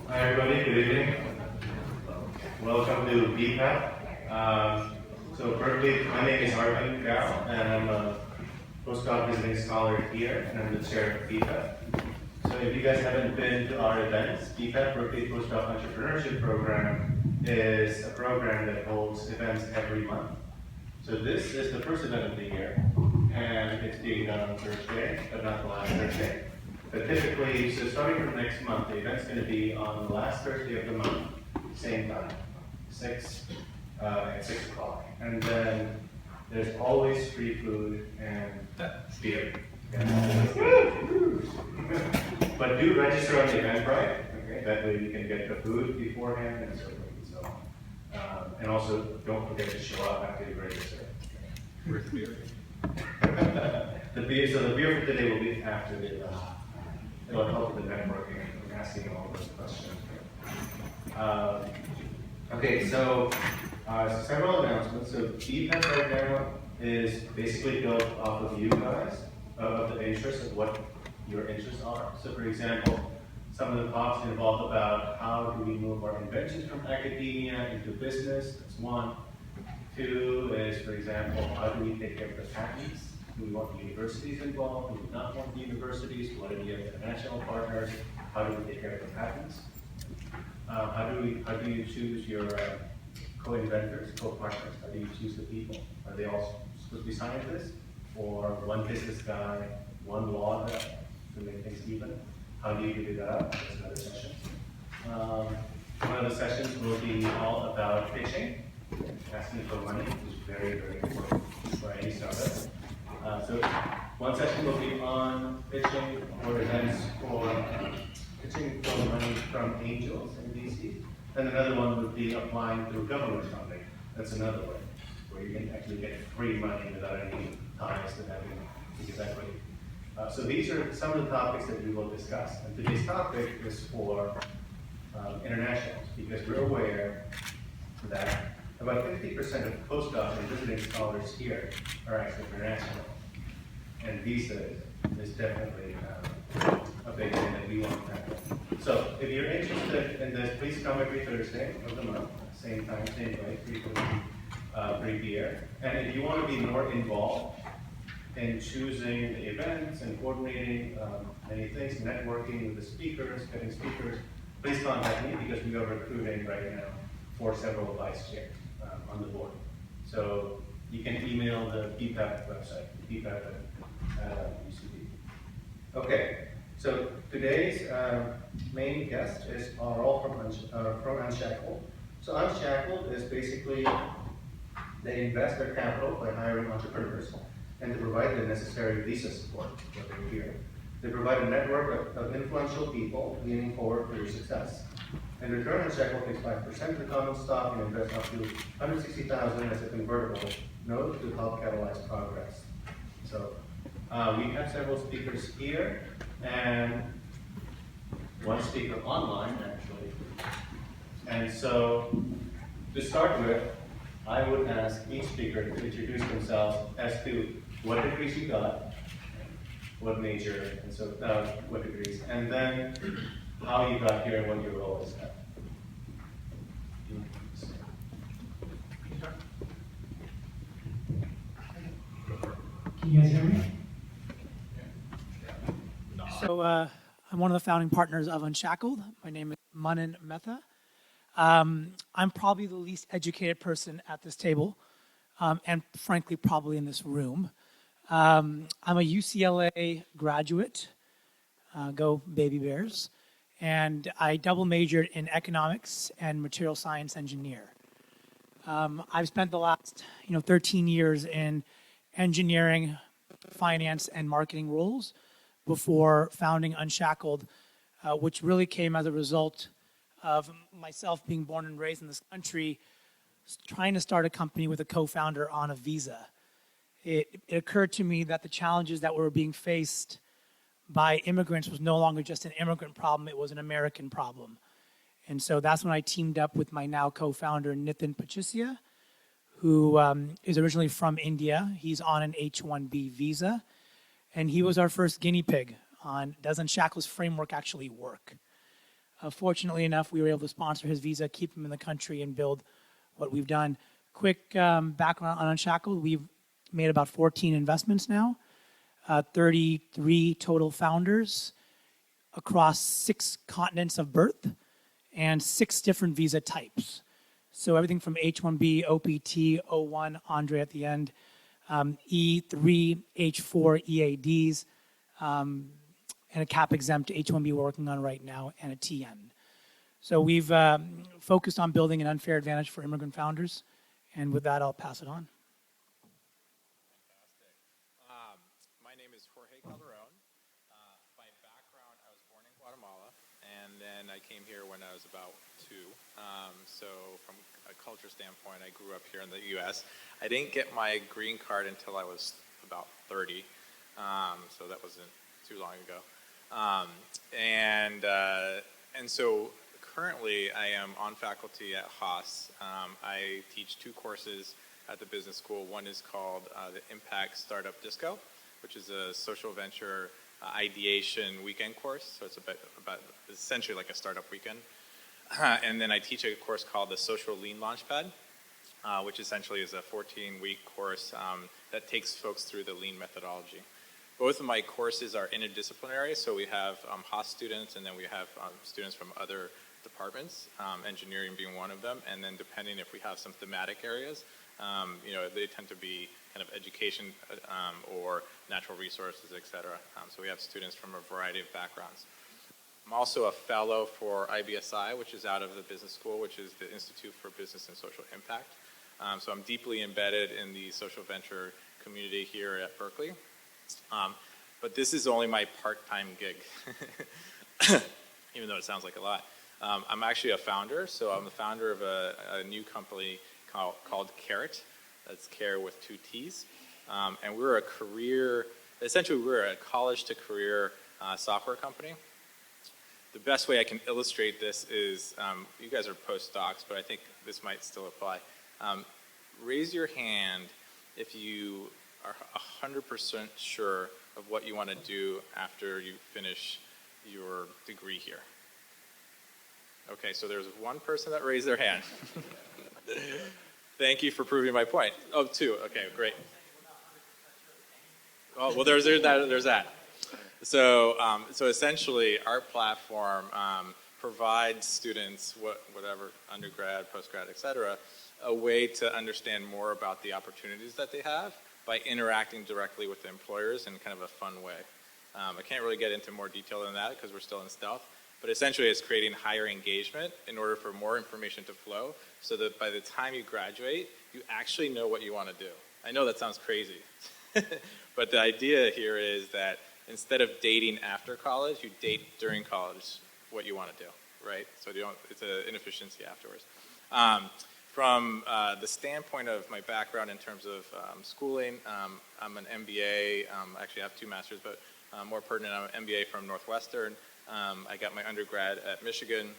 Hi everybody, good evening. Welcome to BPEP. So Berkeley, my name is Jorge, and I'm a postdoc visiting scholar here, and I'm the chair of BPEP. So if you guys haven't been to our events, BPEP, Berkeley Postdoc Entrepreneurship Program, is a program that holds events every month. So this is the first event of the year, and it's being done on Thursday, but not the last Thursday. But typically, so starting from next month, the event's going to be on the last Thursday of the month, same time, at 6 o'clock. And then there's always free food and beer. But do register on the Eventbrite, okay? That way you can get the food beforehand and so forth and so on. And also, don't forget to show up after you register. Where's the beer? The beer for today will be after the event. It'll help with the networking and asking all those questions. Okay, so several announcements. So BPEP right now is basically built off of you guys, of the interests of what your interests are. So for example, some of the talks involve about how do we move our inventions from academia into business. That's one. Two is, for example, how do we take care of the patents? Do we want universities involved? Do we not want universities? What do we have international partners? How do we take care of the patents? How do you choose your co-inventors, co-partners? How do you choose the people? Are they all supposed to be scientists? Or one business guy, one law guy to make things even? How do you do that? That's another session. One of the sessions will be all about pitching, asking for money, which is very, very important for any startup. So one session will be on pitching for events for pitching for money from angels and VCs. And another one would be applying through government funding. That's another way, where you can actually get free money without any ties to having to give equity. So these are some of the topics that we will discuss. And today's topic is for internationals, because we're aware that about 50% of postdocs and visiting scholars here are actually international. And visa is definitely a big thing that we want to tackle. So if you're interested in this, please come every Thursday of the month, same time, same way, free beer. And if you want to be more involved in choosing the events and coordinating many things, networking with the speakers, getting speakers, please contact me because we are recruiting right now for several vice chairs on the board. So you can email the BPEP website, BPEP at UCB. Okay, so today's main guests are all from Unshackled. So Unshackled is basically, they invest their capital by hiring entrepreneurs and to provide the necessary visa support for their career. They provide a network of influential people leaning forward for your success. In return, Unshackled takes 5% of the common stock and invests up to $160,000 as a convertible note to help catalyze progress. So we have several speakers here and one speaker online, actually. And so to start with, I would ask each speaker to introduce themselves as to what degrees you got, what major, and so what degrees, and then how you got here and what your role is now. Can you guys hear me? So I'm one of the founding partners of Unshackled. My name is Manan Mehta. I'm probably the least educated person at this table, and frankly, probably in this room. I'm a UCLA graduate, go Baby Bears, and I double majored in economics and material science engineer. I've spent the last 13 years in engineering, finance, and marketing roles before founding Unshackled, which really came as a result of myself being born and raised in this country, trying to start a company with a co-founder on a visa. It occurred to me that the challenges that were being faced by immigrants was no longer just an immigrant problem, it was an American problem. And so that's when I teamed up with my now co-founder, Nitin Pachisia, who is originally from India. He's on an H-1B visa, and he was our first guinea pig on does Unshackled's framework actually work? Fortunately enough, we were able to sponsor his visa, keep him in the country, and build what we've done. Quick background on Unshackled. We've made about 14 investments now, 33 total founders across 6 continents of birth and 6 different visa types. So everything from H-1B, OPT, O-1, Andrej at the end, E3, H-4, EADs, and a cap exempt H-1B we're working on right now, and a TN. So we've focused on building an unfair advantage for immigrant founders, and with that, I'll pass it on. Fantastic. My name is Jorge Calderon. By background, I was born in Guatemala, and then I came here when I was about 2. So from a culture standpoint, I grew up here in the U.S. I didn't get my green card until I was about 30, so that wasn't too long ago. And so currently I am on faculty at Haas. I teach 2 courses at the business school. One is called the Impact Startup Disco, which is a social venture ideation weekend course. So it's about essentially like a startup weekend. And then I teach a course called the Social Lean Launchpad, which essentially is a 14-week course that takes folks through the lean methodology. Both of my courses are interdisciplinary, so we have Haas students, and then we have students from other departments, engineering being one of them, and then depending if we have some thematic areas, they tend to be kind of education or natural resources, et cetera. So we have students from a variety of backgrounds. I'm also a fellow for IBSI, which is out of the business school, which is the Institute for Business and Social Impact. So I'm deeply embedded in the social venture community here at Berkeley. But this is only my part-time gig, even though it sounds like a lot. I'm actually a founder, so I'm the founder of a new company called Carett. That's care with 2 T's. And we're essentially we're a college-to-career software company. The best way I can illustrate this is, you guys are postdocs, but I think this might still apply. Raise your hand if you are 100% sure of what you want to do after you finish your degree here. Okay, so there's 1 person that raised their hand. Thank you for proving my point. Oh, 2. Okay, great. Oh, well, there's that. So essentially, our platform provides students, whatever, undergrad, postgrad, et cetera, a way to understand more about the opportunities that they have by interacting directly with the employers in kind of a fun way. I can't really get into more detail than that because we're still in stealth, but essentially it's creating higher engagement in order for more information to flow so that by the time you graduate, you actually know what you want to do. I know that sounds crazy, but the idea here is that instead of dating after college, you date during college what you want to do, right? So it's an inefficiency afterwards. From the standpoint of my background in terms of schooling, I'm an MBA. Actually, I have 2 masters, but more pertinent, I'm an MBA from Northwestern. I got my undergrad at Michigan.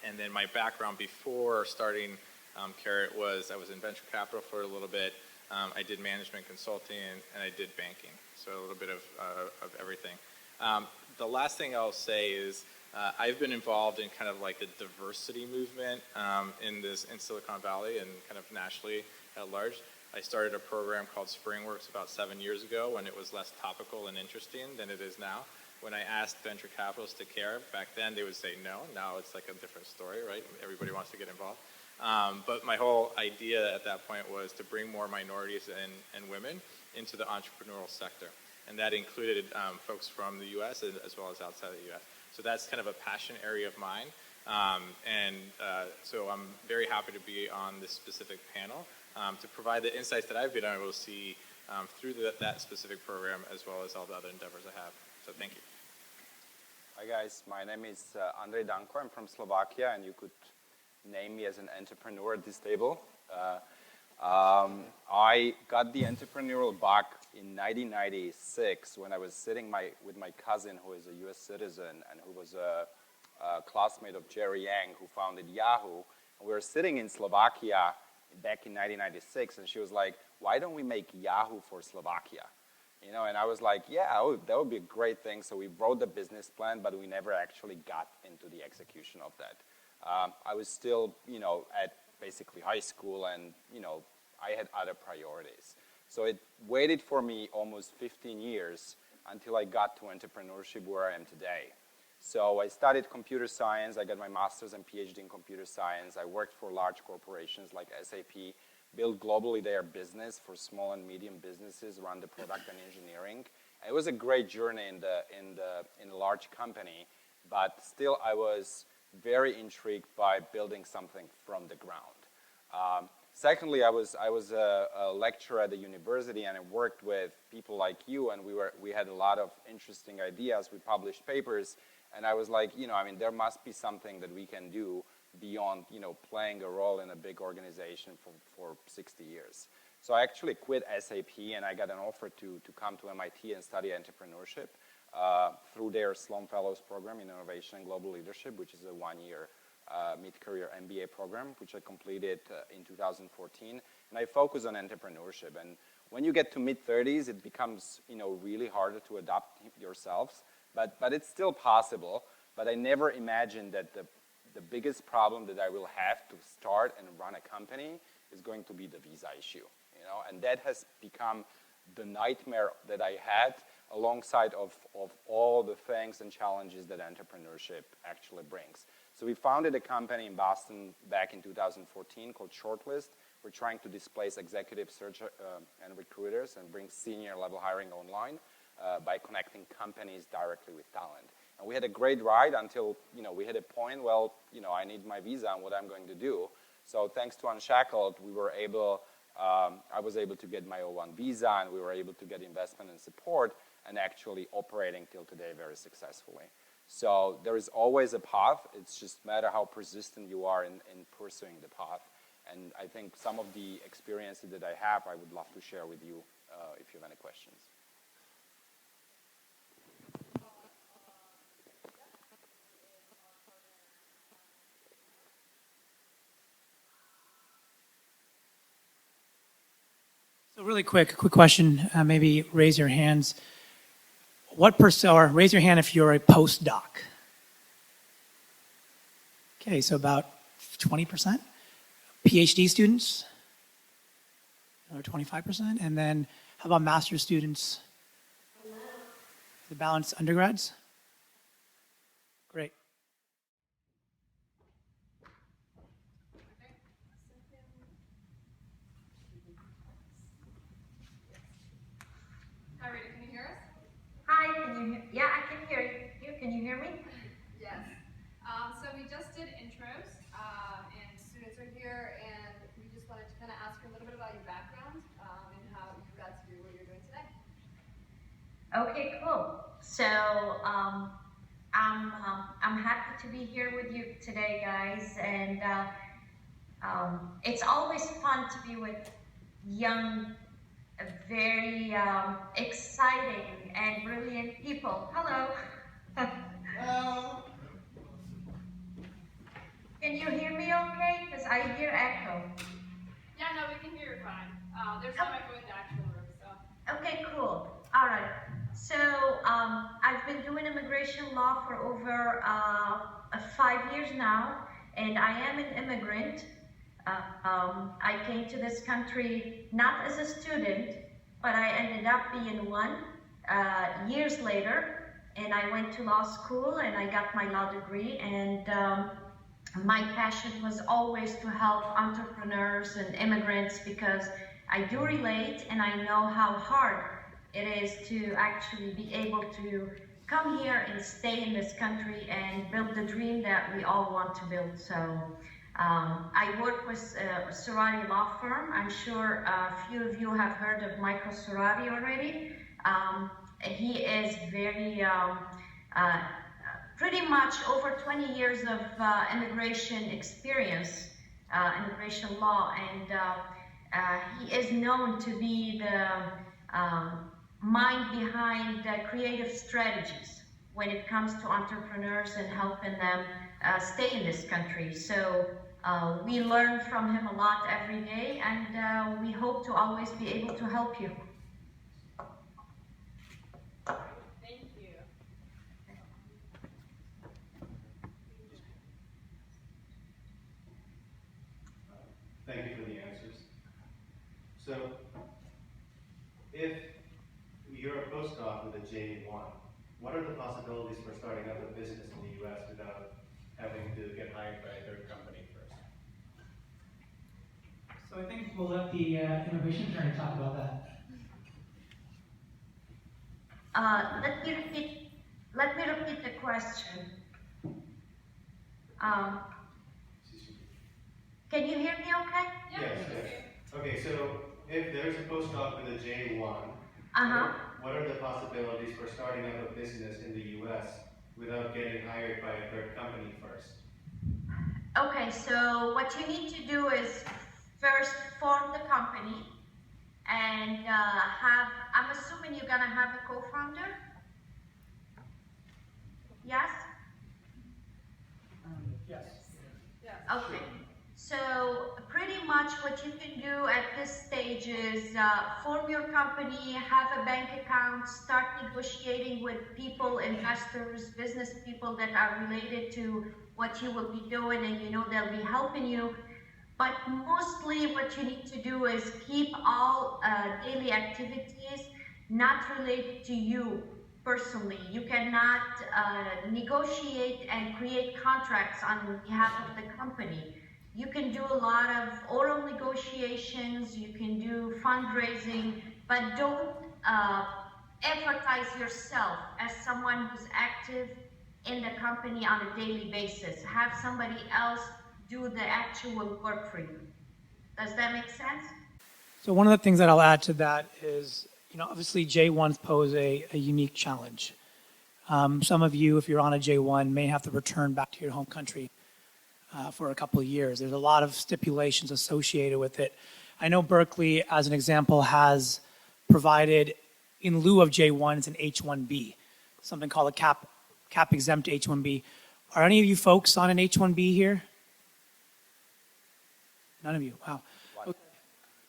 And then my background before starting Carett was I was in venture capital for a little bit. I did management consulting, and I did banking. So a little bit of everything. The last thing I'll say is I've been involved in kind of like the diversity movement in Silicon Valley and kind of nationally at large. I started a program called Springworks about 7 years ago when it was less topical and interesting than it is now. When I asked venture capitalists to care back then, they would say no. Now it's like a different story, right? Everybody wants to get involved. But my whole idea at that point was to bring more minorities and women into the entrepreneurial sector. And that included folks from the U.S. as well as outside the U.S. So that's kind of a passion area of mine. So I'm very happy to be on this specific panel to provide the insights that I've been able to see through that specific program as well as all the other endeavors I have. So thank you. Hi guys, my name is Andrej Danko. I'm from Slovakia, and you could name me as an entrepreneur at this table. I got the entrepreneurial bug in 1996 when I was sitting with my cousin who is a US citizen and who was a classmate of Jerry Yang who founded Yahoo. And we were sitting in Slovakia back in 1996, and she was like, why don't we make Yahoo for Slovakia? You know, and I was like, yeah, that would be a great thing. So we wrote the business plan, but we never actually got into the execution of that. I was still, you know, at basically high school, and, you know, I had other priorities. So it waited for me almost 15 years until I got to entrepreneurship where I am today. So I studied computer science. I got my master's and PhD in computer science. I worked for large corporations like SAP, built globally their business for small and medium businesses, run the product and engineering. It was a great journey in a large company, but still I was very intrigued by building something from the ground. Secondly, I was a lecturer at the university, and I worked with people like you, and we had a lot of interesting ideas. We published papers, and I was like, you know, I mean, there must be something that we can do beyond, you know, playing a role in a big organization for 60 years. So I actually quit SAP, and I got an offer to come to MIT and study entrepreneurship through their Sloan Fellows program in Innovation and Global Leadership, which is a one-year mid-career MBA program, which I completed in 2014. And I focus on entrepreneurship. And when you get to mid-30s, it becomes, you know, really harder to adapt yourselves. But it's still possible. But I never imagined that the biggest problem that I will have to start and run a company is going to be the visa issue, you know, and that has become the nightmare that I had alongside of all the things and challenges that entrepreneurship actually brings. So we founded a company in Boston back in 2014 called Shortlist. We're trying to displace executive search and recruiters and bring senior level hiring online by connecting companies directly with talent. And we had a great ride until, you know, we hit a point, well, you know, I need my visa and what I'm going to do. So thanks to Unshackled, we were able, I was able to get my O1 visa, and we were able to get investment and support, and actually operating till today very successfully. So there is always a path. It's just matter how persistent you are in pursuing the path. And I think some of the experiences that I have, I would love to share with you if you have any questions. So really quick question, maybe raise your hands. Or raise your hand if you're a postdoc. Okay, so about 20%. PhD students, another 25%. And then how about master's students? The balance undergrads? Great. Hi, Rita, can you hear us? Hi, yeah, I can hear you. Can you hear me? Yes. So we just did intros, and students are here, and we just wanted to kind of ask you a little bit about your background and how you got to do what you're doing today. Okay, cool. So I'm happy to be here with you today, guys, and it's always fun to be with young, very exciting and brilliant people. Hello. Hello. Can you hear me okay? Because I hear echo. Yeah, no, we can hear you fine. There's no echo in the actual room, so. Okay, cool. All right. So I've been doing immigration law for over 5 years now, and I am an immigrant. I came to this country not as a student, but I ended up being one years later, and I went to law school and I got my law degree, and my passion was always to help entrepreneurs and immigrants because I do relate and I know how hard it is to actually be able to come here and stay in this country and build the dream that we all want to build. So I work with a Serotte law firm. I'm sure a few of you have heard of Michael Serotte already. He is very pretty much over 20 years of immigration experience, immigration law, and he is known to be the mind behind creative strategies when it comes to entrepreneurs and helping them stay in this country. So we learn from him a lot every day, and we hope to always be able to help you. Thank you for the answers. So, if you're a postdoc with a J1, what are the possibilities for starting up a business in the US without having to get hired by a third company first? So I think we'll let the immigration attorney talk about that. Let me repeat. Let me repeat the question. Um, can you hear me? Okay. Yes. Okay. So if there's a postdoc with a J1, what are the possibilities for starting up a business in the US without getting hired by a third company first? Okay, so what you need to do is first form the company and I'm assuming you're gonna have a co-founder? Yes? Yes. Okay. So pretty much what you can do at this stage is form your company, have a bank account, start negotiating with people, investors, business people that are related to what you will be doing, and you know they'll be helping you. But mostly what you need to do is keep all daily activities not related to you personally. You cannot negotiate and create contracts on behalf of the company. You can do a lot of oral negotiations, you can do fundraising, but don't advertise yourself as someone who's active in the company on a daily basis. Have somebody else do the actual work for you. Does that make sense? So one of the things that I'll add to that is, obviously J1s pose a unique challenge. Some of you, if you're on a J1, may have to return back to your home country for a couple of years. There's a lot of stipulations associated with it. I know Berkeley, as an example, has provided, in lieu of J1s, an H1B, something called a cap exempt H1B. Are any of you folks on an H1B here? None of you. Wow. Okay.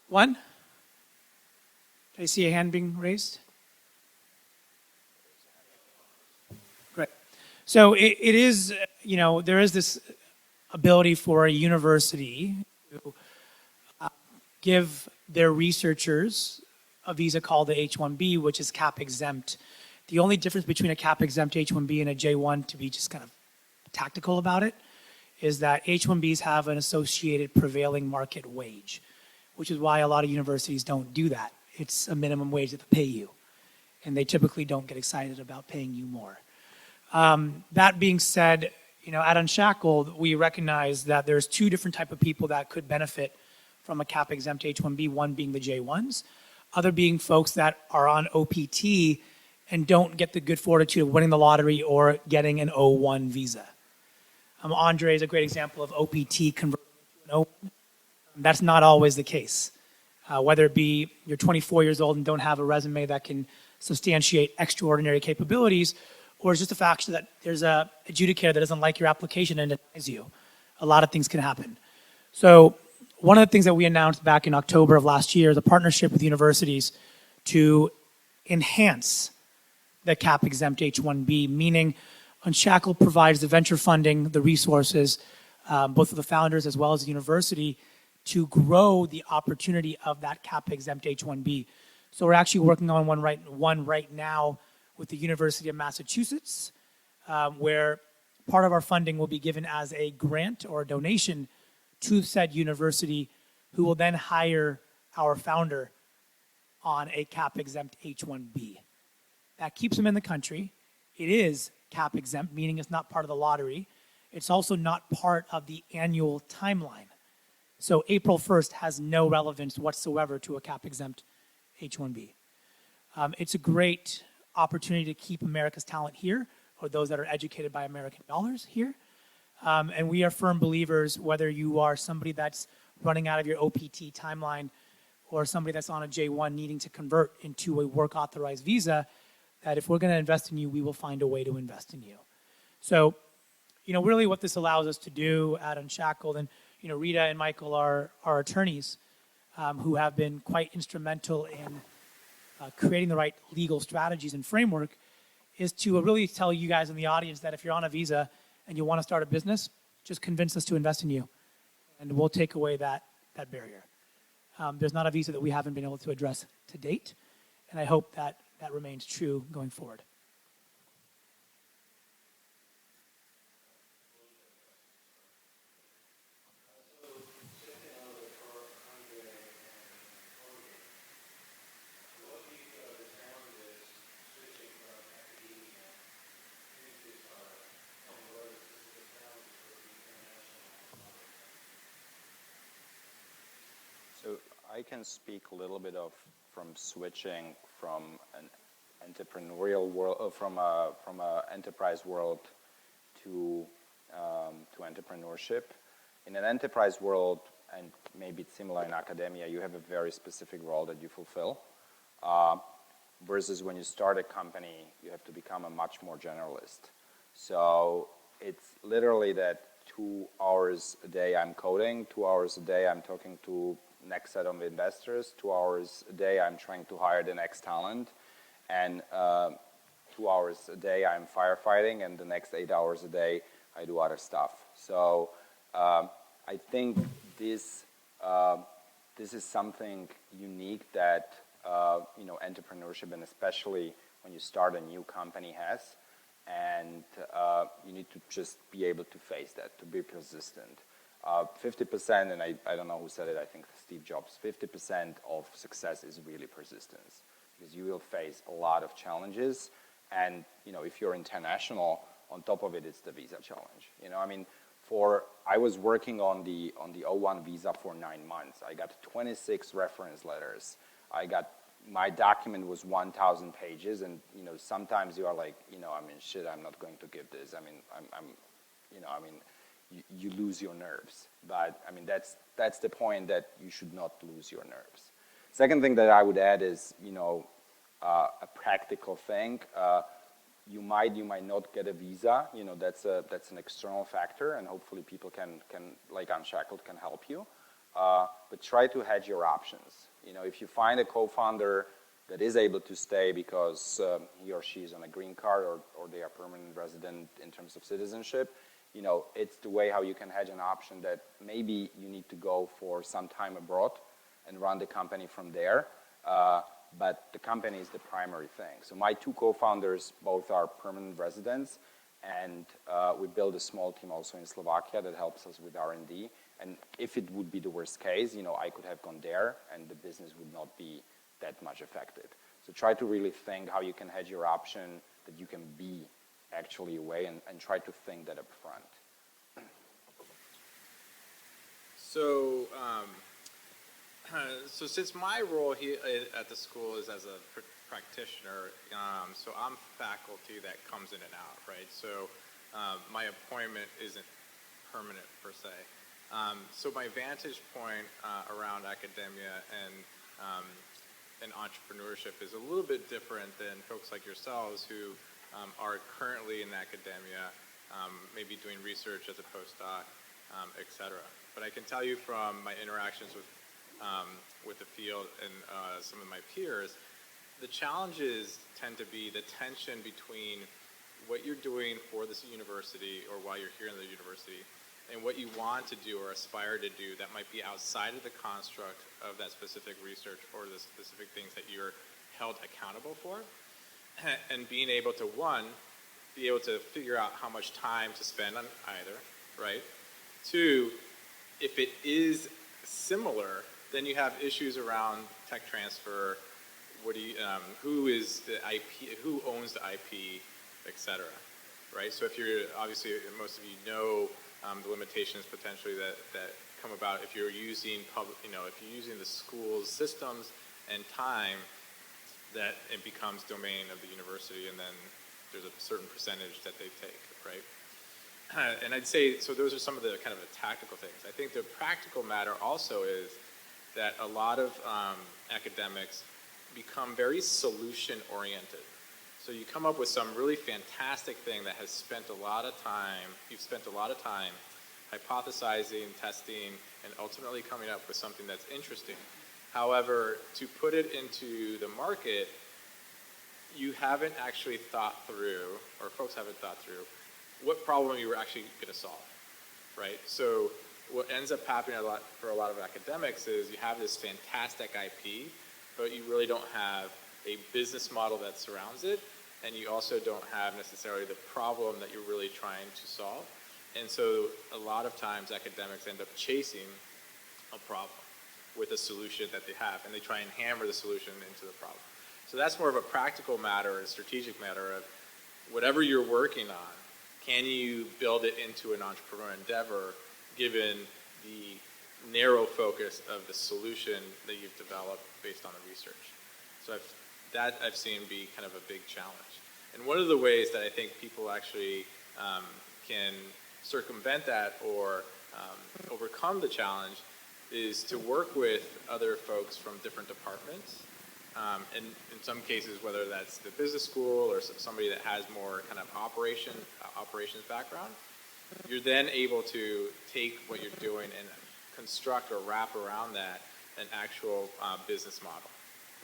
One? Did I see a hand being raised? Great. So it is, there is this ability for a university to give their researchers a visa called the H1B, which is cap exempt. The only difference between a cap exempt H1B and a J1, to be just kind of tactical about it, is that H1Bs have an associated prevailing market wage, which is why a lot of universities don't do that. It's a minimum wage that they pay you, and they typically don't get excited about paying you more. That being said, at Unshackled, we recognize that there's two different type of people that could benefit from a cap exempt H1B, one being the J1s, other being folks that are on OPT and don't get the good fortitude of winning the lottery or getting an O1 visa. Andrej is a great example of OPT converting to an O1. That's not always the case. Whether it be you're 24 years old and don't have a resume that can substantiate extraordinary capabilities, or it's just a fact that there's a adjudicator that doesn't like your application and denies you. A lot of things can happen. So one of the things that we announced back in October of last year is a partnership with universities to enhance the cap exempt H1B, meaning Unshackled provides the venture funding, the resources, both of the founders as well as the university, to grow the opportunity of that cap exempt H1B. So we're actually working on one right now with the University of Massachusetts, where part of our funding will be given as a grant or a donation to said university, who will then hire our founder on a cap exempt H1B. That keeps him in the country. It is cap exempt, meaning it's not part of the lottery. It's also not part of the annual timeline. So April 1st has no relevance whatsoever to a cap exempt H1B. It's a great opportunity to keep America's talent here, or those that are educated by American dollars here. And we are firm believers, whether you are somebody that's running out of your OPT timeline or somebody that's on a J1 needing to convert into a work authorized visa, that if we're going to invest in you, we will find a way to invest in you. So, really what this allows us to do at Unshackled, and, Rita and Michael are our attorneys who have been quite instrumental in creating the right legal strategies and framework, is to really tell you guys in the audience that if you're on a visa and you want to start a business, just convince us to invest in you. And we'll take away that that barrier. There's not a visa that we haven't been able to address to date, and I hope that that remains true going forward. So I can speak a little bit from switching from an entrepreneurial world, from a enterprise world to entrepreneurship. In an enterprise world, and maybe it's similar in academia, you have a very specific role that you fulfill. Versus when you start a company, you have to become a much more generalist. So it's literally that 2 hours a day I'm coding, 2 hours a day I'm talking to next set of investors, 2 hours a day I'm trying to hire the next talent, and 2 hours a day I'm firefighting, and the next 8 hours a day I do other stuff. So I think this is something unique that entrepreneurship, and especially when you start a new company, has, and you need to just be able to face that, to be persistent. 50%, and I don't know who said it, I think Steve Jobs, 50% of success is really persistence, because you will face a lot of challenges, and if you're international, on top of it, it's the visa challenge. I was working on the O1 visa for 9 months. I got 26 reference letters. My document was 1,000 pages, and sometimes you are like, shit, I'm not going to give this. You lose your nerves. But that's the point, that you should not lose your nerves. Second thing that I would add is, a practical thing. You might not get a visa. That's an external factor, and hopefully people can like Unshackled, can help you. But try to hedge your options. If you find a co-founder that is able to stay because he or she is on a green card, or they are permanent resident in terms of citizenship, it's the way how you can hedge an option that maybe you need to go for some time abroad and run the company from there. But the company is the primary thing. So my 2 co-founders both are permanent residents, and we built a small team also in Slovakia that helps us with R&D. And if it would be the worst case, I could have gone there, and the business would not be that much affected. So try to really think how you can hedge your option, that you can be actually away, and try to think that up front. So, so since my role here at the school is as a practitioner, so I'm faculty that comes in and out, right? So my appointment isn't permanent per se. So my vantage point around academia and entrepreneurship is a little bit different than folks like yourselves who are currently in academia, maybe doing research as a postdoc, et cetera. But I can tell you from my interactions with the field and some of my peers, the challenges tend to be the tension between what you're doing for this university or while you're here in the university and what you want to do or aspire to do that might be outside of the construct of that specific research or the specific things that you're held accountable for. And being able to, one, be able to figure out how much time to spend on either, right? 2, if it is similar, then you have issues around tech transfer. Who is the IP? Who owns the IP, et cetera, right? So if you're obviously, most of you know the limitations potentially that come about if you're using if you're using the school's systems and time, that it becomes domain of the university, and then there's a certain percentage that they take, right? And I'd say, so those are some of the kind of the tactical things. I think the practical matter also is that a lot of academics become very solution-oriented. So you come up with some really fantastic thing that has spent a lot of time, you've spent a lot of time hypothesizing, testing, and ultimately coming up with something that's interesting. However, to put it into the market, you haven't actually thought through, or folks haven't thought through, what problem you were actually going to solve, right? So what ends up happening for a lot of academics is you have this fantastic IP, but you really don't have a business model that surrounds it, and you also don't have necessarily the problem that you're really trying to solve. And so a lot of times academics end up chasing a problem with a solution that they have, and they try and hammer the solution into the problem. So that's more of a practical matter, a strategic matter of whatever you're working on, can you build it into an entrepreneurial endeavor given the narrow focus of the solution that you've developed based on the research. So I've seen be kind of a big challenge. And one of the ways that I think people actually can circumvent that or overcome the challenge is to work with other folks from different departments. And in some cases, whether that's the business school or somebody that has more kind of operations background, you're then able to take what you're doing and construct or wrap around that an actual business model,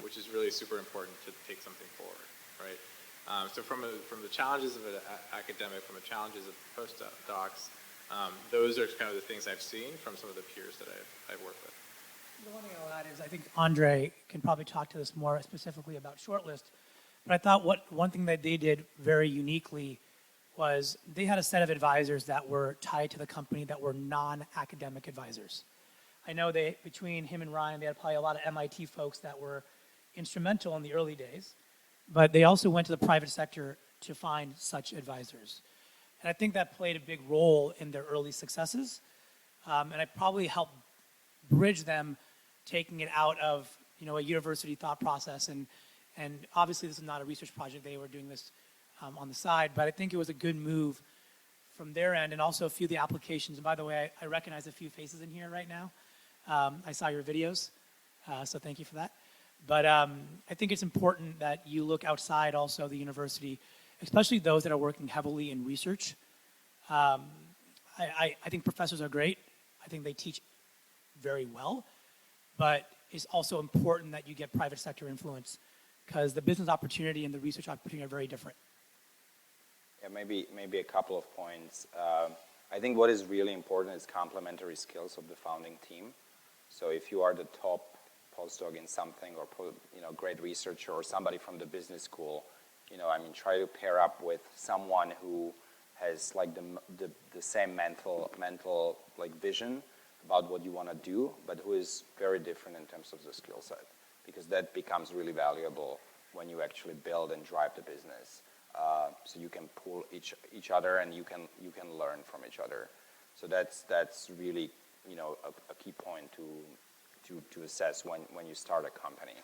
which is really super important to take something forward, right? So from the challenges of an academic, from the challenges of postdocs, those are kind of the things I've seen from some of the peers that I've worked with. The one thing I'll add is I think Andrej can probably talk to this more specifically about Shortlist, but I thought one thing that they did very uniquely was they had a set of advisors that were tied to the company that were non-academic advisors. I know between him and Ryan, they had probably a lot of MIT folks that were instrumental in the early days, but they also went to the private sector to find such advisors. And I think that played a big role in their early successes, and it probably helped bridge them taking it out of a university thought process. And obviously this is not a research project, they were doing this on the side, but I think it was a good move from their end, and also a few of the applications. And by the way, I recognize a few faces in here right now. I saw your videos, so thank you for that. But I think it's important that you look outside also the university, especially those that are working heavily in research. I think professors are great. I think they teach very well, but it's also important that you get private sector influence because the business opportunity and the research opportunity are very different. Yeah, maybe a couple of points. I think what is really important is complementary skills of the founding team. So if you are the top postdoc in something or great researcher or somebody from the business school, try to pair up with someone who has like the same mental like vision about what you want to do, but who is very different in terms of the skill set, because that becomes really valuable when you actually build and drive the business. So you can pull each other, and you can learn from each other. So that's really a key point to assess when you start a company.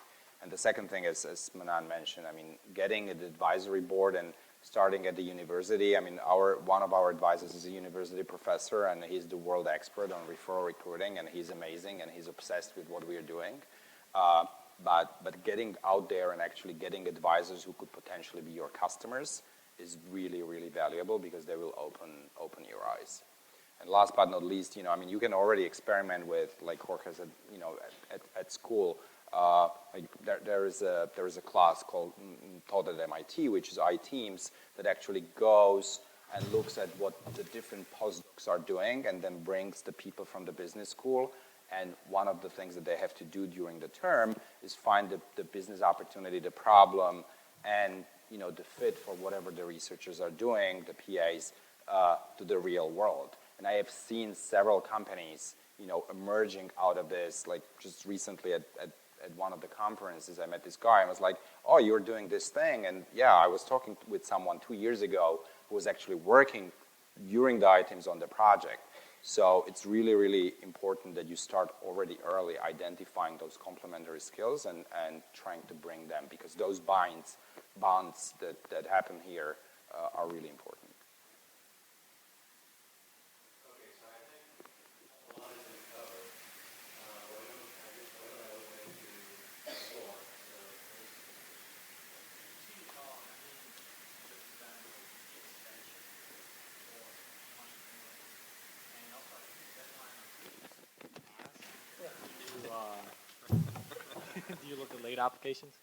And the second thing is, as Manan mentioned, getting an advisory board and starting at the university. One of our advisors is a university professor, and he's the world expert on referral recruiting, and he's amazing, and he's obsessed with what we are doing. But getting out there and actually getting advisors who could potentially be your customers is really, really valuable, because they will open your eyes. And last but not least, you can already experiment with, like Jorge said, at school. There is a class taught at MIT, which is iTeams, that actually goes and looks at what the different postdocs are doing, and then brings the people from the business school. And one of the things that they have to do during the term is find the business opportunity, the problem, and the fit for whatever the researchers are doing, the PAs, to the real world. And I have seen several companies, emerging out of this. Like just recently at one of the conferences, I met this guy and was like, "Oh, you're doing this thing?" And yeah, I was talking with someone 2 years ago who was actually working during the items on the project. So it's really, really important that you start already early identifying those complementary skills and trying to bring them, because those bonds that happen here are really important. Okay, so I think a lot has been covered. Why don't I open it to the floor? Do you look at late applications?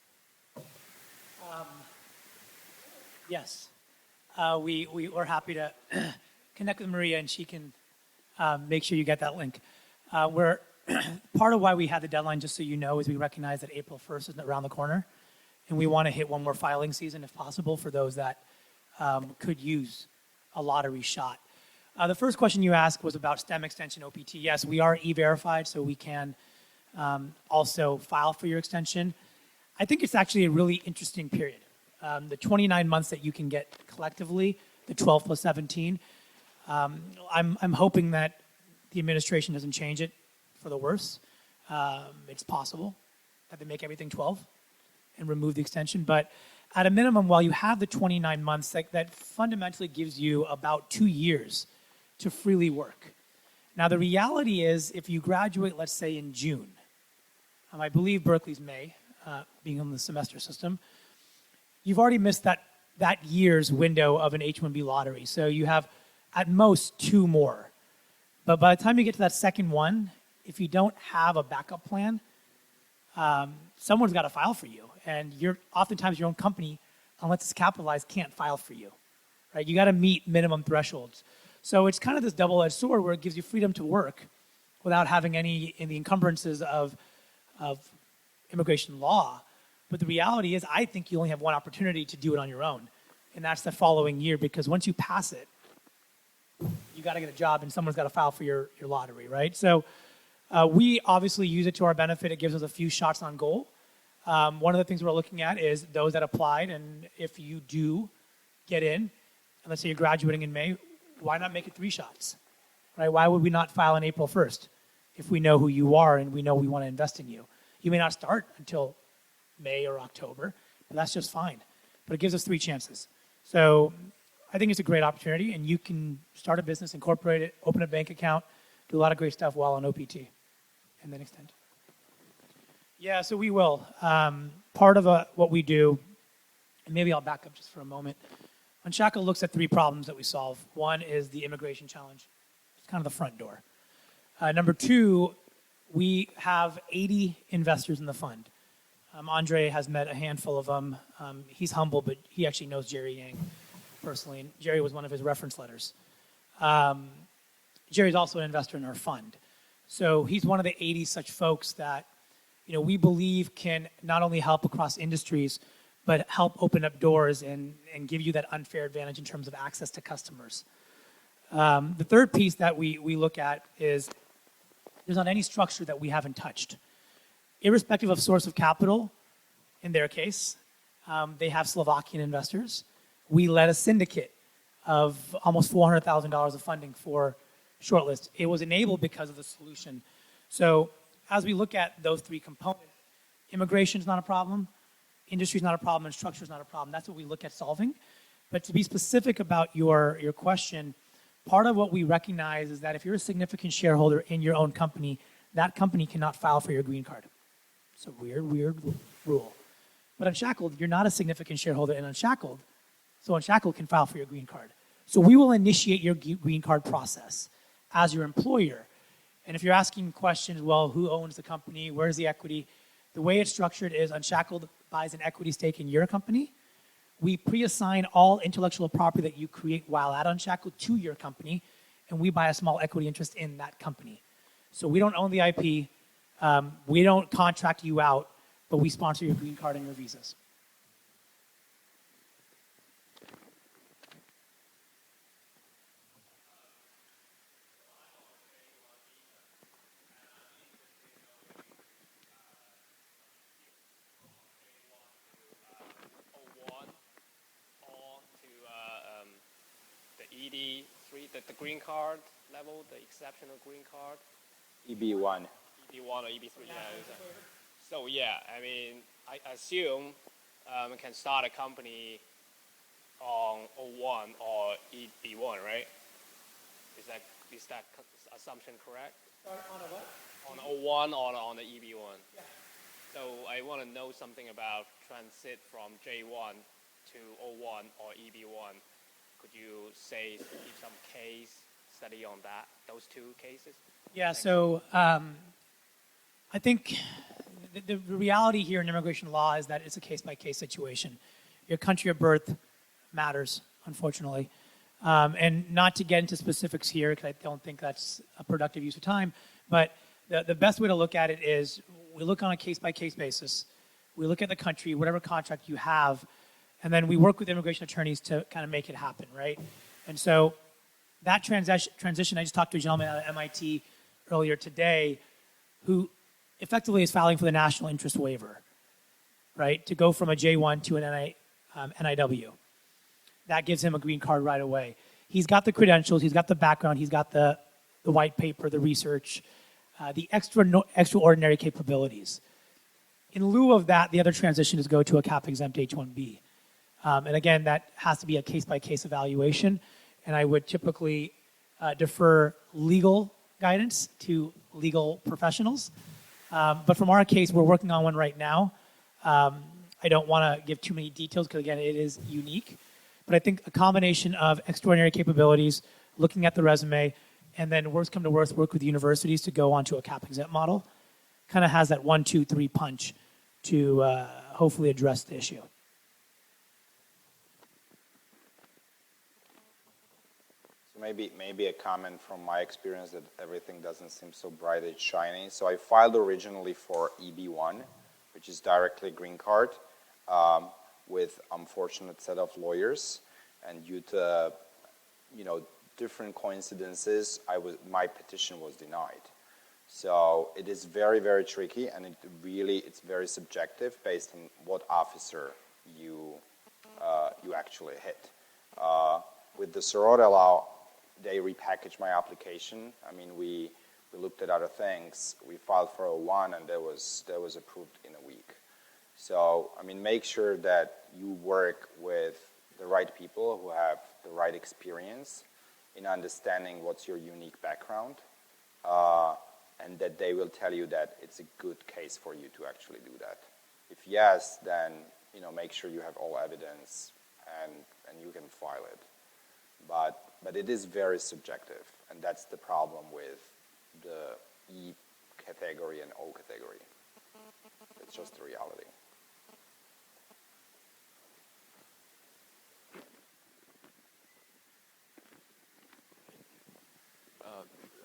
Yes. We're happy to connect with Maria, and she can make sure you get that link. We're part of why we had the deadline, just so you know, is we recognize that April 1st is around the corner, and we want to hit one more filing season if possible for those that could use a lottery shot. The first question you asked was about STEM extension OPT. Yes, we are e-verified, so we can also file for your extension. I think it's actually a really interesting period. The 29 months that you can get collectively, the 12 plus 17, I'm hoping that the administration doesn't change it for the worse. It's possible that they make everything 12 and remove the extension. But at a minimum, while you have the 29 months, that fundamentally gives you about 2 years to freely work. Now, the reality is, if you graduate, let's say, in June, I believe Berkeley's May, being on the semester system, you've already missed that year's window of an H-1B lottery. So you have, at most, 2 more. But by the time you get to that second one, if you don't have a backup plan, someone's got to file for you. And oftentimes your own company, unless it's capitalized, can't file for you. Right? You got to meet minimum thresholds. So it's kind of this double-edged sword where it gives you freedom to work without having any in the encumbrances of immigration law. But the reality is, I think you only have one opportunity to do it on your own, and that's the following year, because once you pass it, you got to get a job and someone's got to file for your lottery, right? So we obviously use it to our benefit. It gives us a few shots on goal. One of the things we're looking at is those that applied, and if you do get in, and let's say you're graduating in May, why not make it 3 shots, right? Why would we not file on April 1st if we know who you are and we know we want to invest in you? You may not start until May or October, but that's just fine. But it gives us 3 chances. So I think it's a great opportunity, and you can start a business, incorporate it, open a bank account, do a lot of great stuff while on OPT, and then extend. Yeah, so we will. Part of what we do, and maybe I'll back up just for a moment. Unshackled looks at 3 problems that we solve. One is the immigration challenge. It's kind of the front door. Number 2, we have 80 investors in the fund. Andrej has met a handful of them. He's humble, but he actually knows Jerry Yang personally. And Jerry was one of his reference letters. Jerry's also an investor in our fund. So he's one of the 80 such folks that we believe can not only help across industries, but help open up doors and give you that unfair advantage in terms of access to customers. The third piece that we look at is there's not any structure that we haven't touched. Irrespective of source of capital, in their case, they have Slovakian investors. We led a syndicate of almost $400,000 of funding for Shortlist. It was enabled because of the solution. So as we look at those 3 components, immigration is not a problem, industry is not a problem, and structure is not a problem. That's what we look at solving. But to be specific about your question, part of what we recognize is that if you're a significant shareholder in your own company, that company cannot file for your green card. It's a weird rule. But Unshackled, you're not a significant shareholder in Unshackled, so Unshackled can file for your green card. So we will initiate your green card process as your employer. And if you're asking questions, well, who owns the company? Where's the equity? The way it's structured is Unshackled buys an equity stake in your company. We pre-assign all intellectual property that you create while at Unshackled to your company, and we buy a small equity interest in that company. So we don't own the IP. We don't contract you out, but we sponsor your green card and your visas. ED3, the green card level, the exceptional green card? EB1. EB1 or EB3, yeah. So yeah, I mean, I assume we can start a company on O1 or EB1, right? Is that assumption correct? Start on a what? On O1 or on the EB1? Yeah. So I want to know something about transit from J1 to O1 or EB1. Could you give some case study on that, those 2 cases? Yeah, so I think the reality here in immigration law is that it's a case-by-case situation. Your country of birth matters, unfortunately. And not to get into specifics here, because I don't think that's a productive use of time, but the best way to look at it is we look on a case-by-case basis. We look at the country, whatever contract you have, and then we work with immigration attorneys to kind of make it happen, right? And so that transition, I just talked to a gentleman out of MIT earlier today who effectively is filing for the national interest waiver, right? To go from a J1 to an NIW. That gives him a green card right away. He's got the credentials, he's got the background, he's got the white paper, the research, the extraordinary capabilities. In lieu of that, the other transition is go to a cap-exempt H-1B. And again, that has to be a case-by-case evaluation, and I would typically defer legal guidance to legal professionals. But from our case, we're working on one right now. I don't want to give too many details because, again, it is unique. But I think a combination of extraordinary capabilities, looking at the resume, and then worst come to worst, work with universities to go onto a cap-exempt model, kind of has that 1, 2, 3 punch to hopefully address the issue. So maybe a comment from my experience that everything doesn't seem so bright and shiny. So I filed originally for EB1, which is directly green card, with unfortunate set of lawyers, and due to different coincidences, my petition was denied. So it is very, very tricky, and it's very subjective based on what officer you actually hit. With the Serotte law, they repackaged my application. I mean, we looked at other things. We filed for a 1, and that was approved in a week. So, I mean, make sure that you work with the right people who have the right experience in understanding what's your unique background, and that they will tell you that it's a good case for you to actually do that. If yes, then make sure you have all evidence and you can file it. But it is very subjective, and that's the problem with the E category and O category. It's just the reality.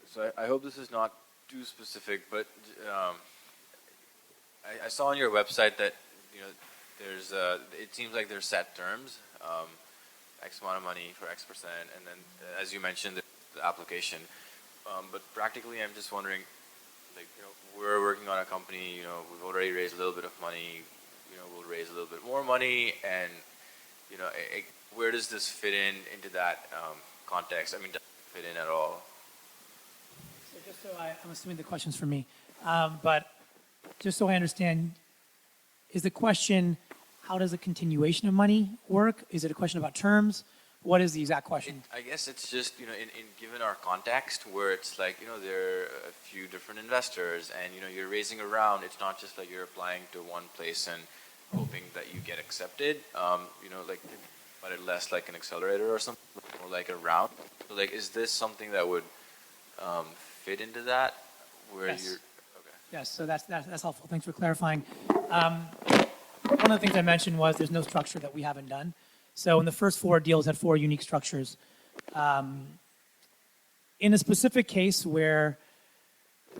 So I hope this is not too specific, but I saw on your website that there's it seems like there's set terms, X amount of money for X percent, and then as you mentioned, the application. But practically, I'm just wondering, we're working on a company. We've already raised a little bit of money. We'll raise a little bit more money, and where does this fit into that context? I mean, does it fit in at all? So just so I'm assuming the question's for me, but just so I understand, is the question, how does a continuation of money work? Is it a question about terms? What is the exact question? I guess it's just, in given our context where it's like, there are a few different investors and, you're raising a round. It's not just like you're applying to one place and hoping that you get accepted, but it less like an accelerator or something, or like a round. So is this something that would fit into that? Where Yes. you're, okay. Yes, so that's helpful. Thanks for clarifying. One of the things I mentioned was there's no structure that we haven't done. So in the first 4 deals had 4 unique structures. In a specific case where,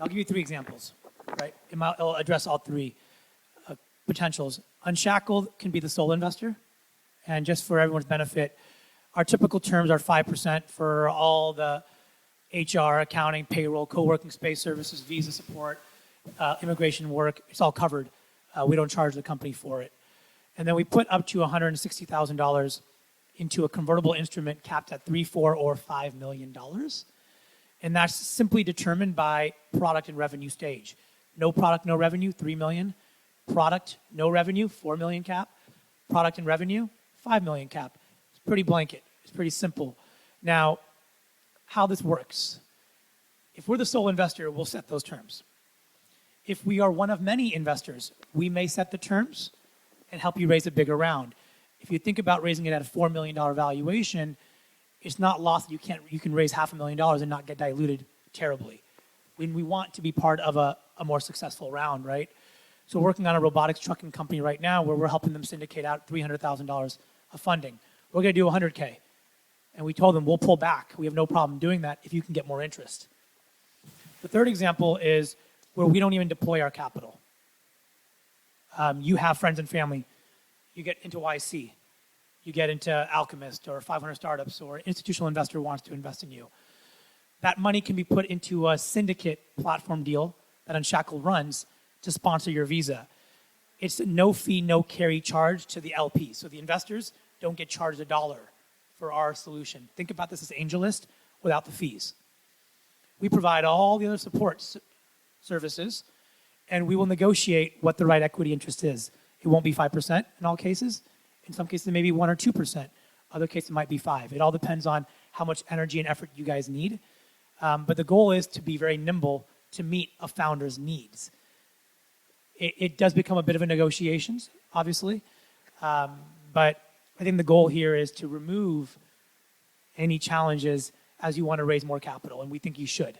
I'll give you 3 examples, right? It'll address all 3 potentials. Unshackled can be the sole investor. And just for everyone's benefit, our typical terms are 5% for all the HR, accounting, payroll, co-working space services, visa support, immigration work. It's all covered. We don't charge the company for it. And then we put up to $160,000 into a convertible instrument capped at $3, $4, or $5 million. And that's simply determined by product and revenue stage. No product, no revenue, $3 million. Product, no revenue, $4 million cap. Product and revenue, $5 million cap. It's pretty blanket. It's pretty simple. Now, how this works. If we're the sole investor, we'll set those terms. If we are one of many investors, we may set the terms and help you raise a bigger round. If you think about raising it at a $4 million valuation, it's not lost that you can raise $500,000 and not get diluted terribly. When we want to be part of a more successful round, right? So we're working on a robotics trucking company right now where we're helping them syndicate out $300,000 of funding. We're going to do $100K. And we told them, we'll pull back. We have no problem doing that if you can get more interest. The third example is where we don't even deploy our capital. You have friends and family. You get into YC. You get into Alchemist or 500 Startups, or institutional investor wants to invest in you. That money can be put into a syndicate platform deal that Unshackled runs to sponsor your visa. It's a no fee, no carry charge to the LP. So the investors don't get charged $1 for our solution. Think about this as AngelList without the fees. We provide all the other support services, and we will negotiate what the right equity interest is. It won't be 5% in all cases. In some cases, it may be 1 or 2%. Other cases, it might be 5. It all depends on how much energy and effort you guys need. But the goal is to be very nimble to meet a founder's needs. It does become a bit of a negotiations, obviously. But I think the goal here is to remove any challenges as you want to raise more capital, and we think you should.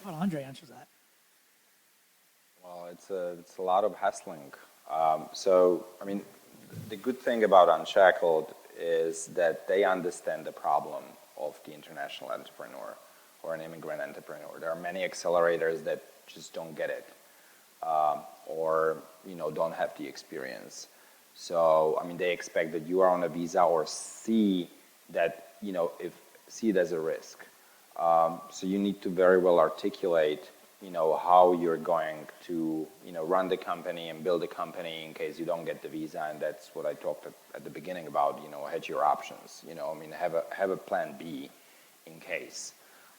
How about Andrej answers that? Well, it's a lot of hassling. So, I mean, the good thing about Unshackled is that they understand the problem of the international entrepreneur or an immigrant entrepreneur. There are many accelerators that just don't get it, or don't have the experience. So, I mean, they expect that you are on a visa or see that see it as a risk. So you need to very well articulate how you're going to, run the company and build a company in case you don't get the visa. And that's what I talked at the beginning about, hedge your options, have a plan B in case.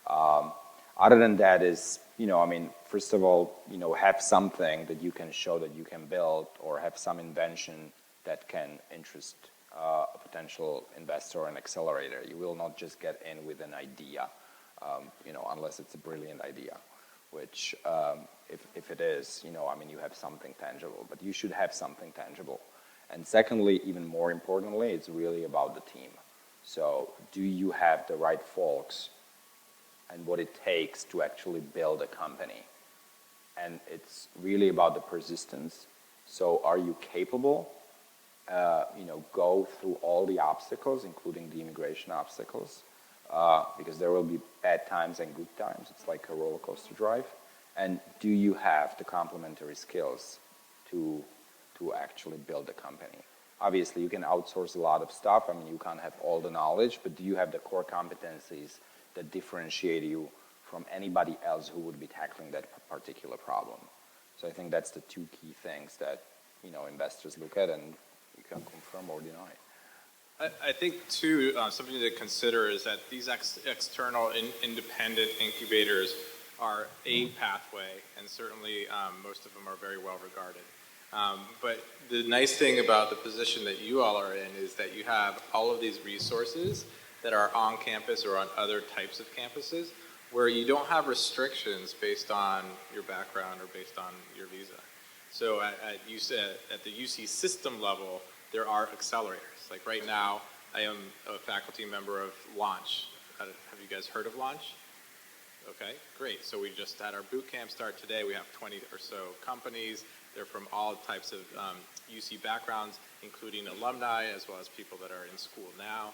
Other than that is, first of all, have something that you can show that you can build, or have some invention that can interest a potential investor or an accelerator. You will not just get in with an idea, unless it's a brilliant idea. Which, if it is, you have something tangible, but you should have something tangible. And secondly, even more importantly, it's really about the team. So do you have the right folks and what it takes to actually build a company? And it's really about the persistence. So are you capable, go through all the obstacles, including the immigration obstacles? Because there will be bad times and good times. It's like a roller coaster drive. And do you have the complementary skills to actually build a company? Obviously, you can outsource a lot of stuff. You can't have all the knowledge, but do you have the core competencies that differentiate you from anybody else who would be tackling that particular problem? So I think that's the two key things that investors look at, and you can confirm or deny. I think, too, something to consider is that these external independent incubators are a pathway, and certainly most of them are very well regarded. But the nice thing about the position that you all are in is that you have all of these resources that are on campus or on other types of campuses where you don't have restrictions based on your background or based on your visa. So at the UC system level, there are accelerators. Like right now, I am a faculty member of Launch. Have you guys heard of Launch? Okay, great. So we just had our boot camp start today. We have 20 or so companies. They're from all types of UC backgrounds, including alumni, as well as people that are in school now.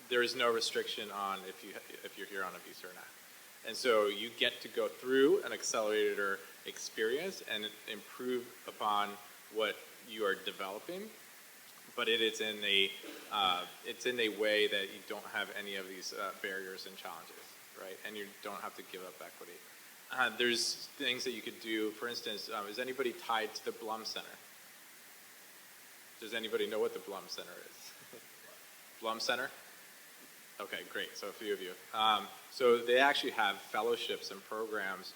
There is no restriction on if you're here on a visa or not. And so you get to go through an accelerator experience and improve upon what you are developing. But it's in a way that you don't have any of these barriers and challenges, right? And you don't have to give up equity. There's things that you could do. For instance, is anybody tied to the Blum Center? Does anybody know what the Blum Center is? Blum Center? Okay, great. So a few of you. So they actually have fellowships and programs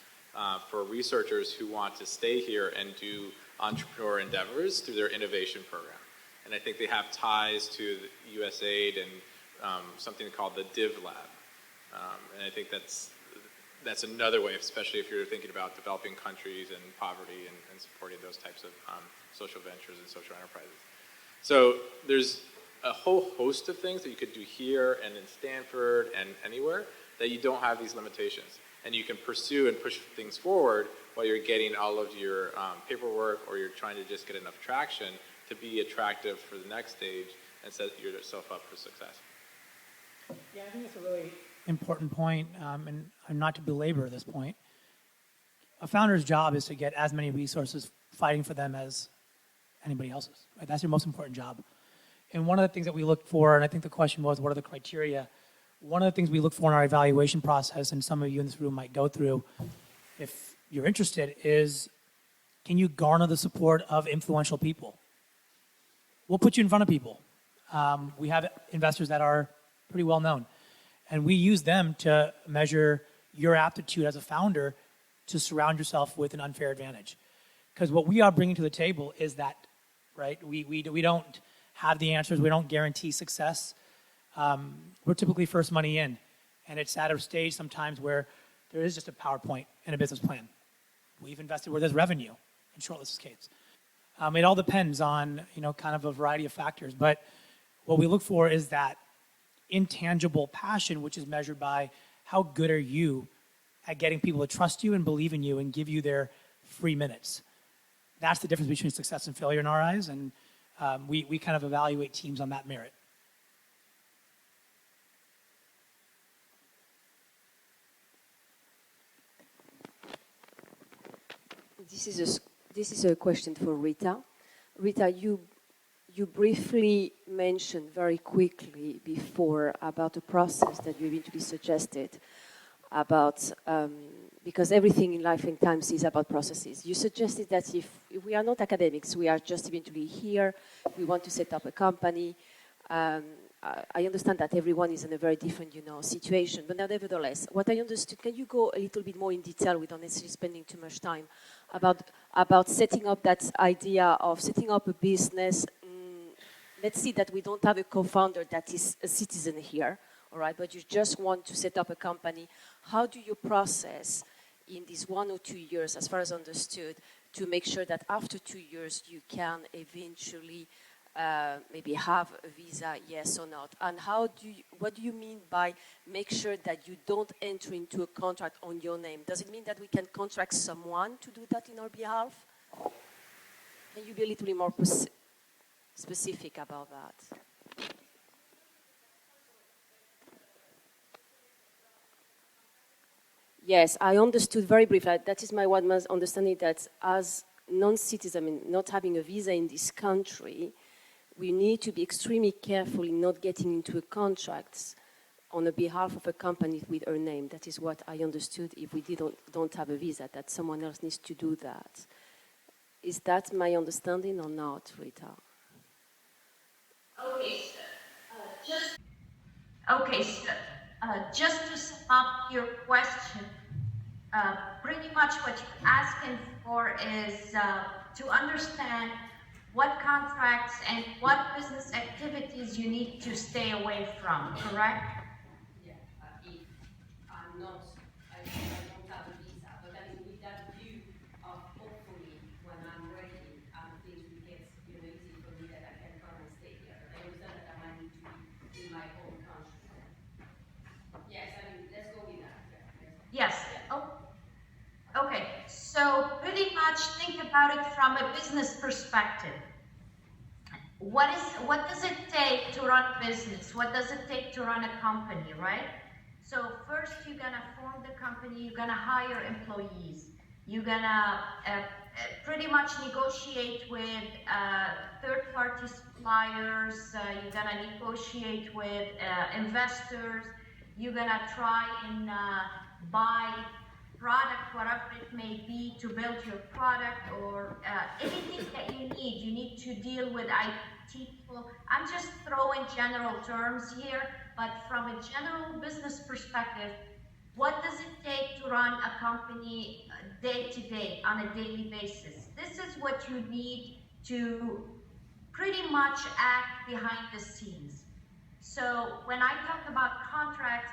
for researchers who want to stay here and do entrepreneur endeavors through their innovation program. And I think they have ties to USAID and something called the Div Lab. And I think that's another way, especially if you're thinking about developing countries and poverty and supporting those types of social ventures and social enterprises. So there's a whole host of things that you could do here and in Stanford and anywhere that you don't have these limitations. And you can pursue and push things forward while you're getting all of your paperwork, or you're trying to just get enough traction to be attractive for the next stage and set yourself up for success. Yeah, I think that's a really important point, and not to belabor this point. A founder's job is to get as many resources fighting for them as anybody else's. Right? That's your most important job. And one of the things that we look for, and I think the question was, what are the criteria? One of the things we look for in our evaluation process, and some of you in this room might go through, if you're interested, is can you garner the support of influential people? We'll put you in front of people. We have investors that are pretty well known, and we use them to measure your aptitude as a founder to surround yourself with an unfair advantage. Because what we are bringing to the table is that, right? We don't have the answers. We don't guarantee success. We're typically first money in, and it's at a stage sometimes where there is just a PowerPoint and a business plan. We've invested where there's revenue in Shortlist's case. It all depends on, kind of a variety of factors, but what we look for is that intangible passion, which is measured by how good are you at getting people to trust you and believe in you and give you their free minutes. That's the difference between success and failure in our eyes, and we kind of evaluate teams on that merit. This is a question for Rita. Rita, you briefly mentioned very quickly before about a process that you're going to be suggested about, because everything in life and times is about processes. You suggested that if we are not academics, we are just eventually here, we want to set up a company. I understand that everyone is in a very different, situation, but nevertheless, what I understood, can you go a little bit more in detail without necessarily spending too much time about setting up that idea of setting up a business? Let's see that we don't have a co-founder that is a citizen here, all right, but you just want to set up a company. How do you process in these 1 or 2 years, as far as understood, to make sure that after 2 years you can eventually maybe have a visa, yes or not? And what do you mean by make sure that you don't enter into a contract on your name? Does it mean that we can contract someone to do that in our behalf? Can you be a little bit more specific about that? Yes, I understood very briefly. That is my one understanding, that as non-citizen, not having a visa in this country, we need to be extremely careful in not getting into a contract on the behalf of a company with her name. That is what I understood. If we don't have a visa, that someone else needs to do that. Is that my understanding or not, Rita? Just to sum up your question, pretty much what you're asking for is to understand what contracts and what business activities you need to stay away from, correct? Yeah, if I'm not, I don't have a visa, but I mean with that view of hopefully when I'm ready and things will get easy for me, that I can come and stay here. But I understand that I might need to be in my own country. Yes, I mean, let's go with that. Yes. Oh. Okay, so pretty much think about it from a business perspective. What does it take to run a business? What does it take to run a company, right? So first you're gonna form the company, you're gonna hire employees, you're gonna pretty much negotiate with third-party suppliers, you're gonna negotiate with investors, you're gonna try and buy product, whatever it may be, to build your product, or anything that you need to deal with IT people. I'm just throwing general terms here, but from a general business perspective, what does it take to run a company day to day, on a daily basis? This is what you need to pretty much act behind the scenes. So when I talk about contracts,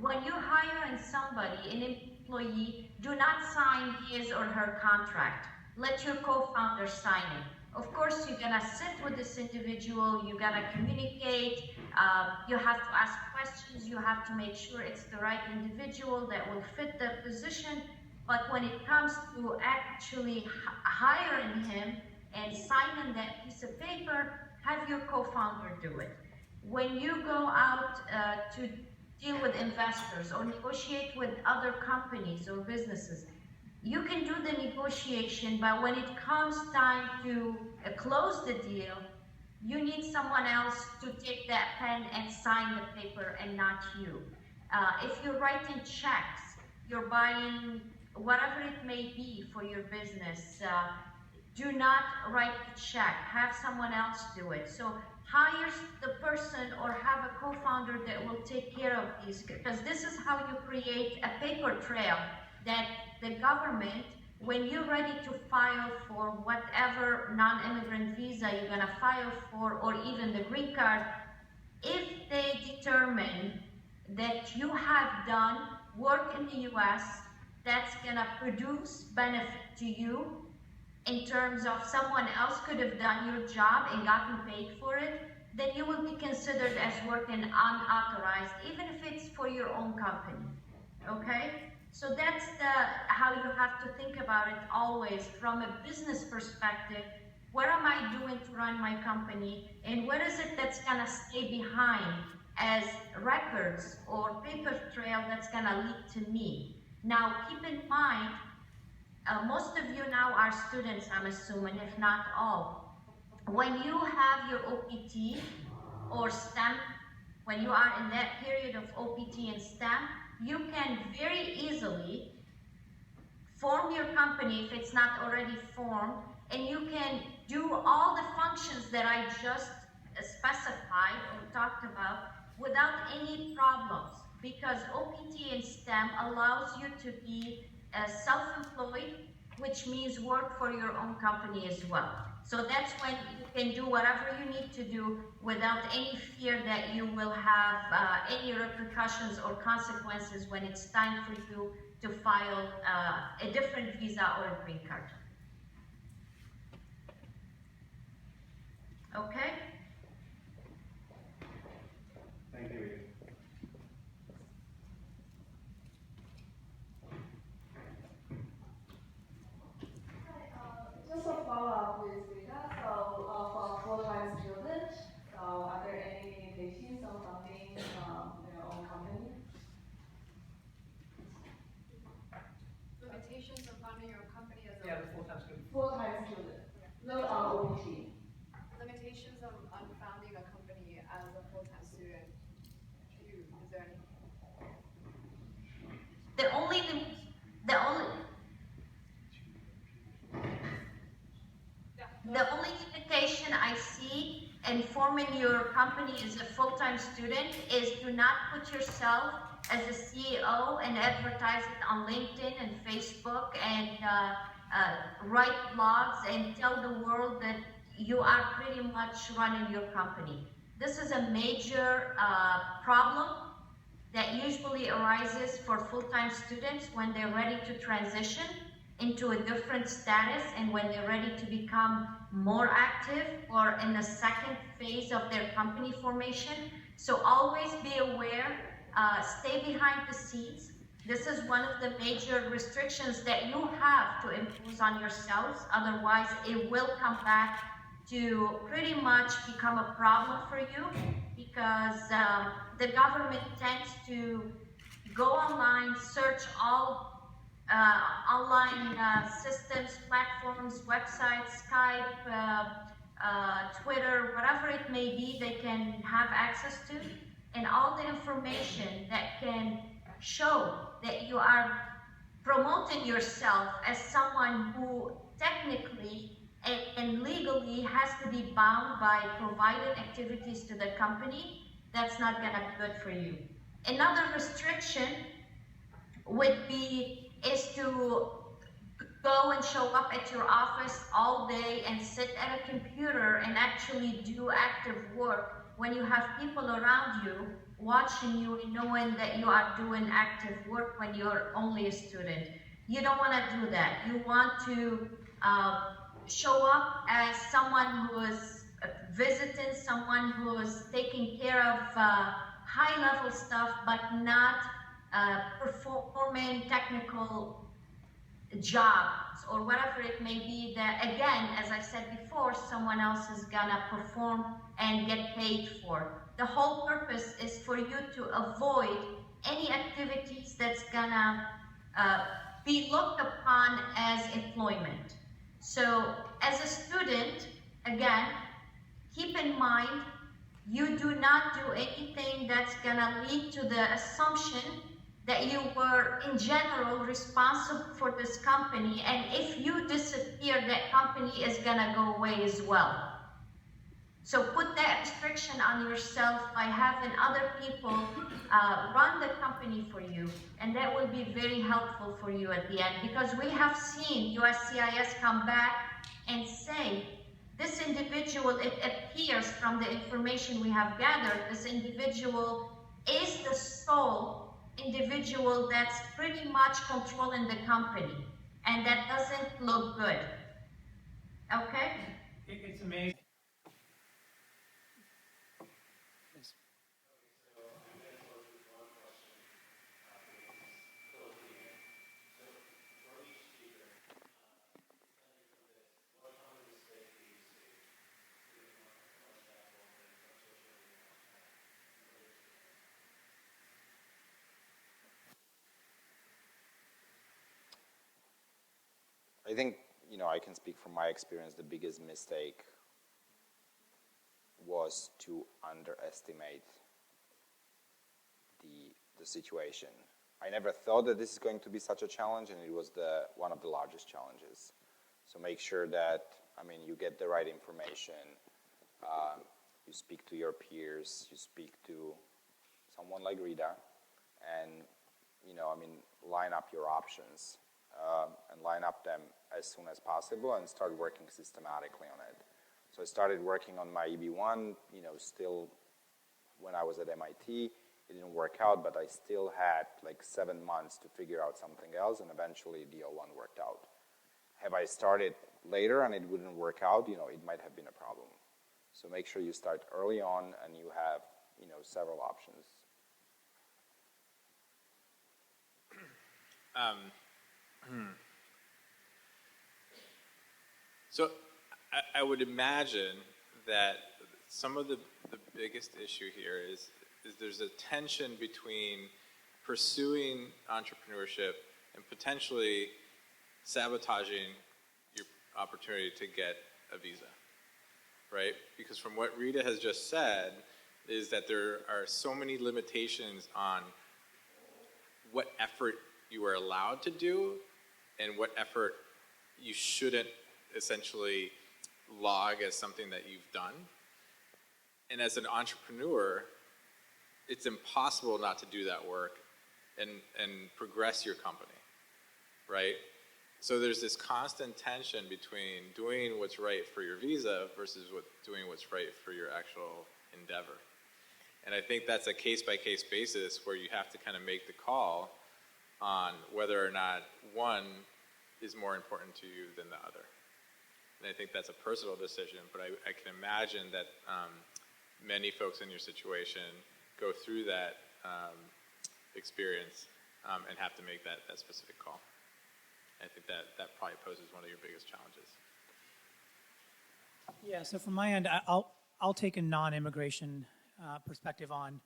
when you're hiring somebody, an employee, do not sign his or her contract. Let your co-founder sign it, Of course, you're gonna sit with this individual, you gotta communicate, you have to ask questions, you have to make sure it's the right individual that will fit the position. But when it comes to actually hiring him and signing that piece of paper, have your co-founder do it. When you go out to deal with investors or negotiate with other companies or businesses, you can do the negotiation, but when it comes time to close the deal, you need someone else to take that pen and sign the paper and not you. If you're writing checks, you're buying whatever it may be for your business, do not write the check, have someone else do it. So hire the person or have a co-founder that will take care of these, because this is how you create a paper trail that the government, when you're ready to file for whatever non-immigrant visa you're gonna file for, or even the green card, if they determine that you have done work in the US that's gonna produce benefit to you in terms of someone else could have done your job and gotten paid for it, then you will be considered as working unauthorized, even if it's for your own company, okay? So that's how you have to think about it always from a business perspective. What am I doing to run my company, and what is it that's gonna stay behind as records or paper trail that's gonna lead to me? Now, keep in mind, most of you now are students, I'm assuming, if not all. When you have your OPT or STEM, when you are in that period of OPT and STEM, you can very easily form your company if it's not already formed, and you can do all the functions that I just specified or talked about without any problems, because OPT and STEM allows you to be self-employed, which means work for your own company as well. So that's when you can do whatever you need to do without any fear that you will have any repercussions or consequences when it's time for you to file a different visa or a green card. Okay? Thank you, Rita. Just a follow-up with Rita. So for full-time students, so are there any limitations on funding your own company? Limitations on founding your own company as a Full-time student. Full-time student. No OPT. limitations on founding a company as a full-time student. Is there any? The only limitation I see in forming your company as a full-time student is do not put yourself as a CEO and advertise it on LinkedIn and Facebook and write blogs and tell the world that you are pretty much running your company. This is a major problem that usually arises for full-time students when they're ready to transition into a different status and when they're ready to become more active or in the second phase of their company formation. So always be aware, stay behind the scenes. This is one of the major restrictions that you have to impose on yourselves, otherwise it will come back to pretty much become a problem for you, because the government tends to go online, search all online systems, platforms, websites, Skype, Twitter, whatever it may be, they can have access to, and all the information that can show that you are promoting yourself as someone who technically and legally has to be bound by providing activities to the company, that's not gonna be good for you. Another restriction would be is to go and show up at your office all day and sit at a computer and actually do active work when you have people around you watching you and knowing that you are doing active work when you're only a student. You don't want to do that. You want to show up as someone who is visiting, someone who is taking care of high-level stuff, but not performing technical jobs or whatever it may be, that again, as I said before, someone else is gonna perform and get paid for. The whole purpose is for you to avoid any activities that's gonna be looked upon as employment. So as a student, again, keep in mind, you do not do anything that's gonna lead to the assumption that you were in general responsible for this company, and if you disappear, that company is gonna go away as well. So put that restriction on yourself by having other people run the company for you, and that will be very helpful for you at the end, because we have seen USCIS come back and say, this individual, it appears from the information we have gathered, this individual is the sole individual that's pretty much controlling the company, and that doesn't look good. Okay? It's amazing. I think, I can speak from my experience, the biggest mistake was to underestimate the situation. I never thought that this is going to be such a challenge, and it was one of the largest challenges. So make sure that, you get the right information, you speak to your peers, you speak to someone like Rita, and, line up your options. And line up them as soon as possible and start working systematically on it. So I started working on my EB1, still when I was at MIT. It didn't work out, but I still had like 7 months to figure out something else, and eventually the O1 worked out. Have I started later and it wouldn't work out, it might have been a problem. So make sure you start early on and you have, several options. So I would imagine that some of the biggest issue here is there's a tension between pursuing entrepreneurship and potentially sabotaging your opportunity to get a visa, right? Because from what Rita has just said is that there are so many limitations on what effort you are allowed to do and what effort you shouldn't essentially log as something that you've done. And as an entrepreneur, it's impossible not to do that work and progress your company, right? So there's this constant tension between doing what's right for your visa versus doing what's right for your actual endeavor. And I think that's a case-by-case basis where you have to kind of make the call on whether or not one is more important to you than the other. And I think that's a personal decision, but I can imagine that many folks in your situation go through that experience and have to make that specific call. I think that probably poses one of your biggest challenges. Yeah, so from my end, I'll take a non-immigration perspective on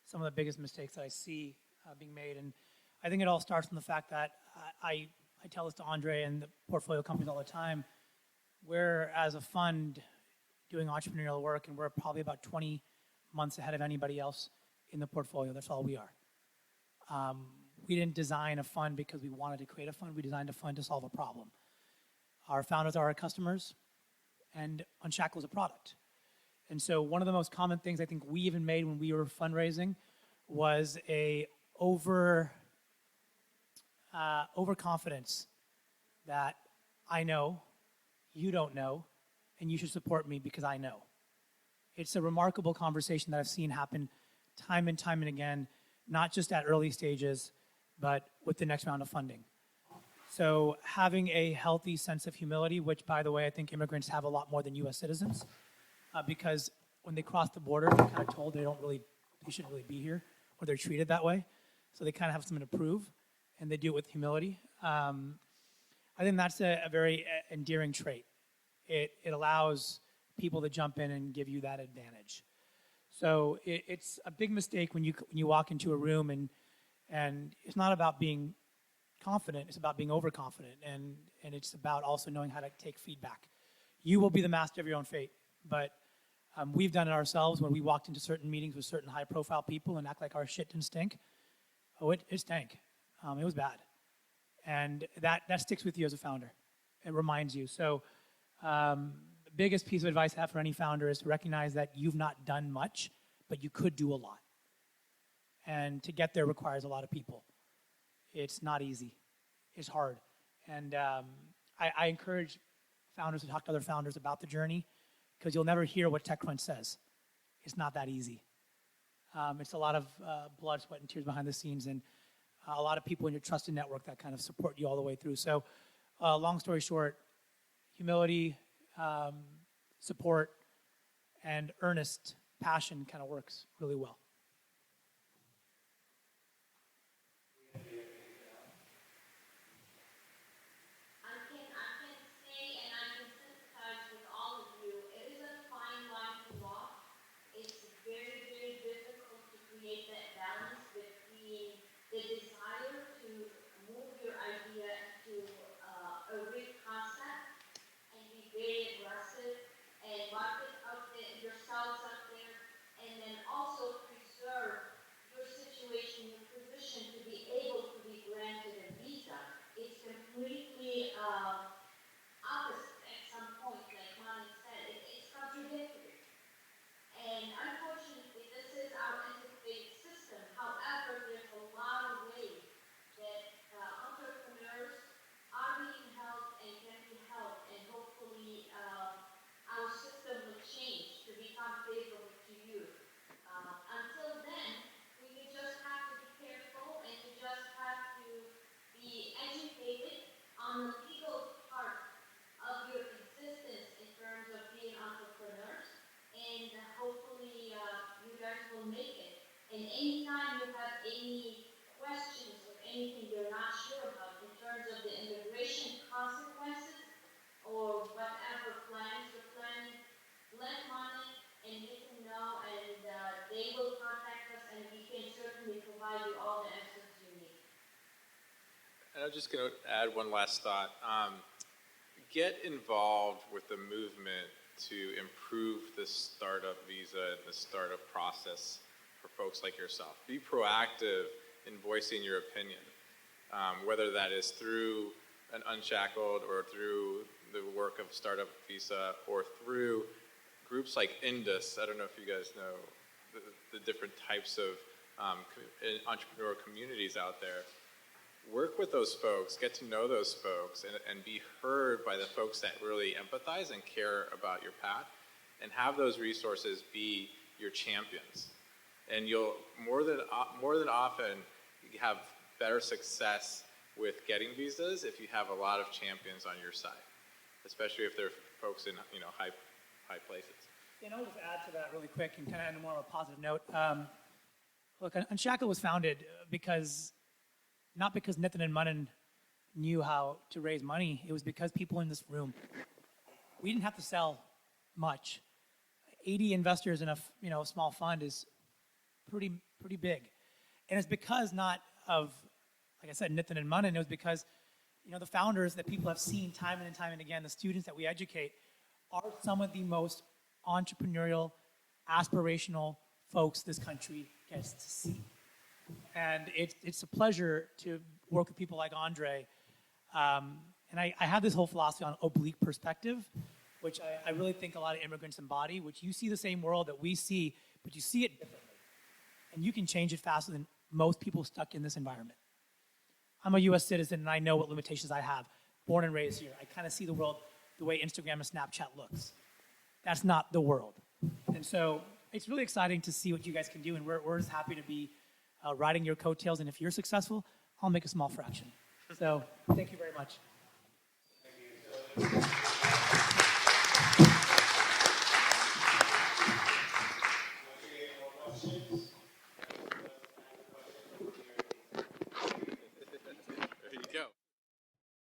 some of the biggest mistakes that I see being made. And I think it all starts from the fact that I tell this to Andrej and the portfolio companies all the time. We're, as a fund, doing entrepreneurial work, and we're probably about 20 months ahead of anybody else in the portfolio. That's all we are. We didn't design a fund because we wanted to create a fund. We designed a fund to solve a problem. Our founders are our customers, and Unshackled is a product. And so one of the most common things I think we even made when we were fundraising was a overconfidence that I know, you don't know, and you should support me because I know. It's a remarkable conversation that I've seen happen time and time and again, not just at early stages, but with the next round of funding. So having a healthy sense of humility, which, by the way, I think immigrants have a lot more than U.S. citizens, because when they cross the border, they're kind of told they shouldn't really be here, or they're treated that way. So they kind of have something to prove, and they do it with humility. I think that's a very endearing trait. It allows people to jump in and give you that advantage. So it's a big mistake when you walk into a room and it's not about being confident, it's about being overconfident, and it's about also knowing how to take feedback. You will be the master of your own fate, but we've done it ourselves when we walked into certain meetings with certain high-profile people and act like our shit didn't stink. Oh, it stank. It was bad. And that sticks with you as a founder. It reminds you. So the biggest piece of advice I have for any founder is to recognize that you've not done much, but you could do a lot. And to get there requires a lot of people. It's not easy. It's hard. And I encourage founders to talk to other founders about the journey, because you'll never hear what TechCrunch says. It's not that easy. It's a lot of blood, sweat, and tears behind the scenes, and a lot of people in your trusted network that kind of support you all the way through. So long story short, humility, support, and earnest passion kind of works really well. The desire to move your idea into a real concept and be very aggressive and market yourselves out there, and then also preserve your situation, your position to be able to be granted a visa. It's completely opposite at some point, like Manan said. It's contradictory. And unfortunately, this is our antiquated system. However, there's a lot of ways that entrepreneurs are being helped and can be helped, and hopefully our system will change to become favorable to you. Until then, we just have to be careful, and you just have to be educated on the legal part of your existence in terms of being entrepreneurs. And hopefully you guys will make it. And anytime you have any questions or anything you're not sure about in terms of the immigration consequences or whatever plans you're planning, let Manan and Rita know, and they will contact us, and we can certainly provide you all the answers you need. And I'm just going to add one last thought. Get involved with the movement to improve the startup visa and the startup process for folks like yourself. Be proactive in voicing your opinion, whether that is through an Unshackled or through the work of Startup Visa or through groups like Indus. I don't know if you guys know the different types of entrepreneur communities out there. Work with those folks, get to know those folks, and be heard by the folks that really empathize and care about your path, and have those resources be your champions. And you'll more than often have better success with getting visas if you have a lot of champions on your side, especially if they're folks in high places. And I'll just add to that really quick and kind of end on more of a positive note. Look, Unshackled was founded not because Nathan and Manan knew how to raise money. It was because people in this room, we didn't have to sell much. 80 investors in a small fund is pretty big. And it's because not of, like I said, Nathan and Manan. It was because the founders that people have seen time and time and again, the students that we educate, are some of the most entrepreneurial, aspirational folks this country gets to see. And it's a pleasure to work with people like Andrej. And I have this whole philosophy on oblique perspective, which I really think a lot of immigrants embody, which you see the same world that we see, but you see it differently. And you can change it faster than most people stuck in this environment. I'm a U.S. citizen, and I know what limitations I have. Born and raised here. I kind of see the world the way Instagram and Snapchat looks. That's not the world. And so it's really exciting to see what you guys can do, and we're just happy to be riding your coattails. And if you're successful, I'll make a small fraction. So thank you very much.